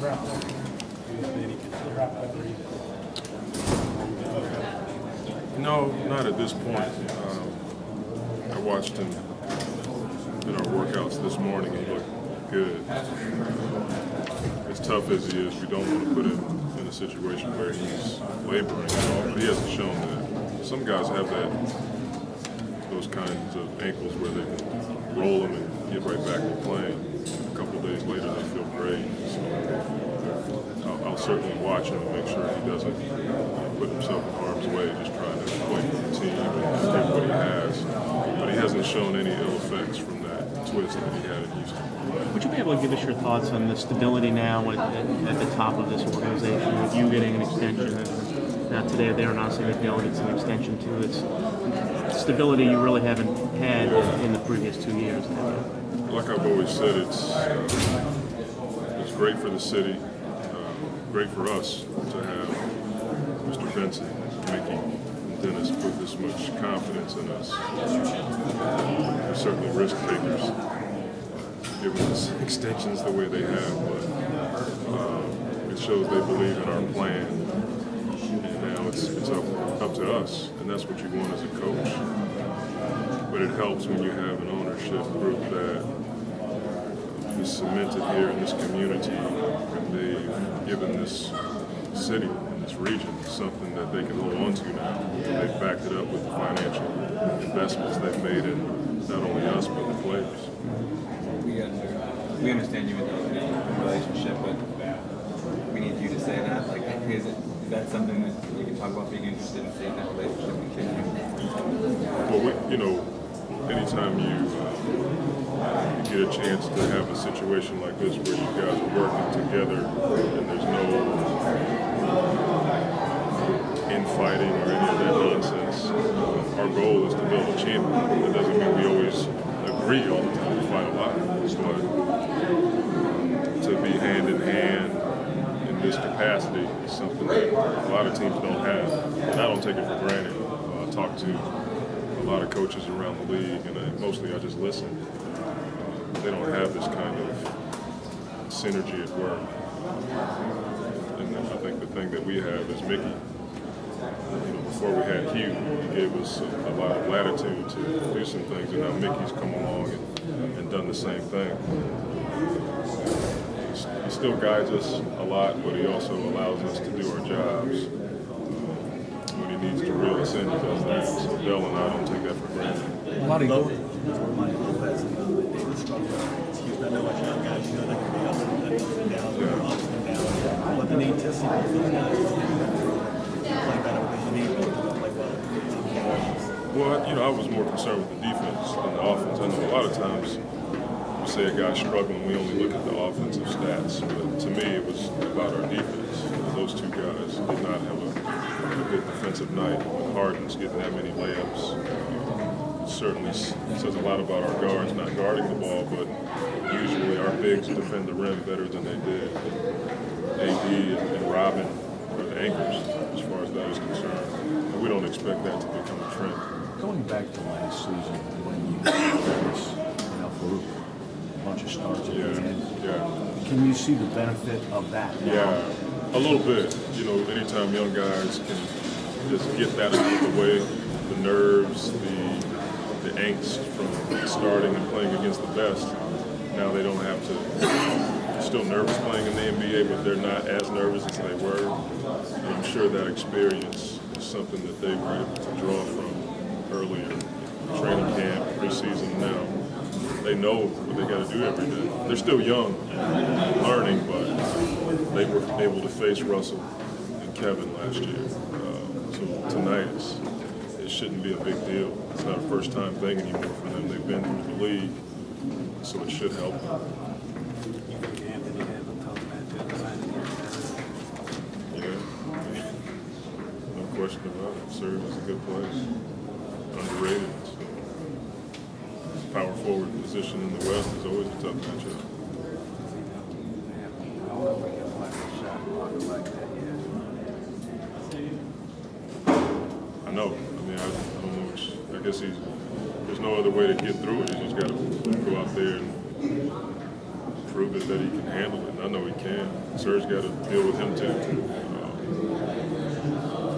No, not at this point. I watched him in our workouts this morning. He looked good. As tough as he is, we don't want to put him in a situation where he's laboring at all. But he hasn't shown that. Some guys have those kinds of ankles where they can roll them and get right back to playing. A couple of days later, they feel great. So I'll certainly watch him and make sure he doesn't put himself in harm's way, just trying to play for the team and get what he has. But he hasn't shown any ill effects from that twist that he had in Houston. Would you be able to give us your thoughts on the stability now at the top of this organization, with you getting an extension, and now today they're announcing that Dell gets an extension too? It's stability you really haven't had in the previous 2 years. Like I've always said, it's great for the city, great for us to have Mr. Benson, Mickey, and Dennis put this much confidence in us. They're certainly risk takers, giving us extensions the way they have, but it shows they believe in our plan, and now it's up to us, and that's what you want as a coach. But it helps when you have an ownership group that is cemented here in this community, and they've given this city and this region something that they can hold on to now. They've backed it up with the financial investments they've made in not only us, but the players. We understand you in the relationship, but we need you to say that. Like, is that something that you can talk about, being interested in seeing that relationship continue? Well, anytime you get a chance to have a situation like this where you guys are working together and there's no infighting or any of that nonsense, our goal is to build a champion. That doesn't mean we always agree all the time. We fight a lot, but to be hand in hand in this capacity is something that a lot of teams don't have, and I don't take it for granted. I talk to a lot of coaches around the league, and mostly I just listen. They don't have this kind of synergy at work. And I think the thing that we have is Mickey. Before we had Hugh, he gave us a lot of latitude to do some things, and now Mickey's come along and done the same thing. He still guides us a lot, but he also allows us to do our jobs. When he needs to reel us in, he does that. So Dell and I don't take that for granted. Monty Lopez and David struggle. I know as young guys, they can be up and down, up and down. But the need to see those guys play better with the need to play well. Well, I was more concerned with the defense than the offense. I know a lot of times we say a guy's struggling, we only look at the offensive stats. But to me, it was about our defense. Those two guys did not have a good defensive night. Harden's getting that many layups. Certainly says a lot about our guards not guarding the ball, but usually our bigs defend the rim better than they did. AD and Robin are the anchors as far as that is concerned. And we don't expect that to become a trend. Going back to last season when you for a bunch of starts at the end, can you see the benefit of that now? Yeah, a little bit. Anytime young guys can just get that out of the way, the nerves, the angst from starting and playing against the best, now they don't have to. They're still nervous playing in the NBA, but they're not as nervous as they were. And I'm sure that experience is something that they were able to draw from earlier, training camp, preseason. Now they know what they got to do every day. They're still young, learning, but they were able to face Russell and Kevin last year. So tonight it shouldn't be a big deal. It's not a first-time thing anymore for them. They've been through the league, so it should help them. Yeah, no question about it. Serve is a good place, underrated. So. Power forward position in the West is always a tough matchup. I know. I don't know which. I guess there's no other way to get through it. You just got to go out there and proven that he can handle it, and I know he can. Serge got to deal with him too.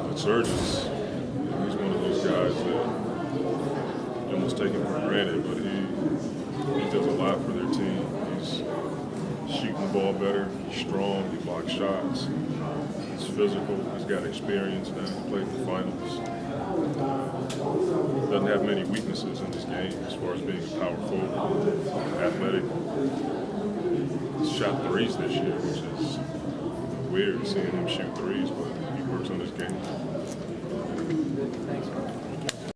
But Serge is, he's one of those guys that you almost take him for granted, but he does a lot for their team. He's shooting the ball better, he's strong, he blocks shots, he's physical, he's got experience now, he played the finals. Doesn't have many weaknesses in this game as far as being a power forward, athletic. He's shot threes this year, which is weird seeing him shoot threes, but he works on his game. Thanks.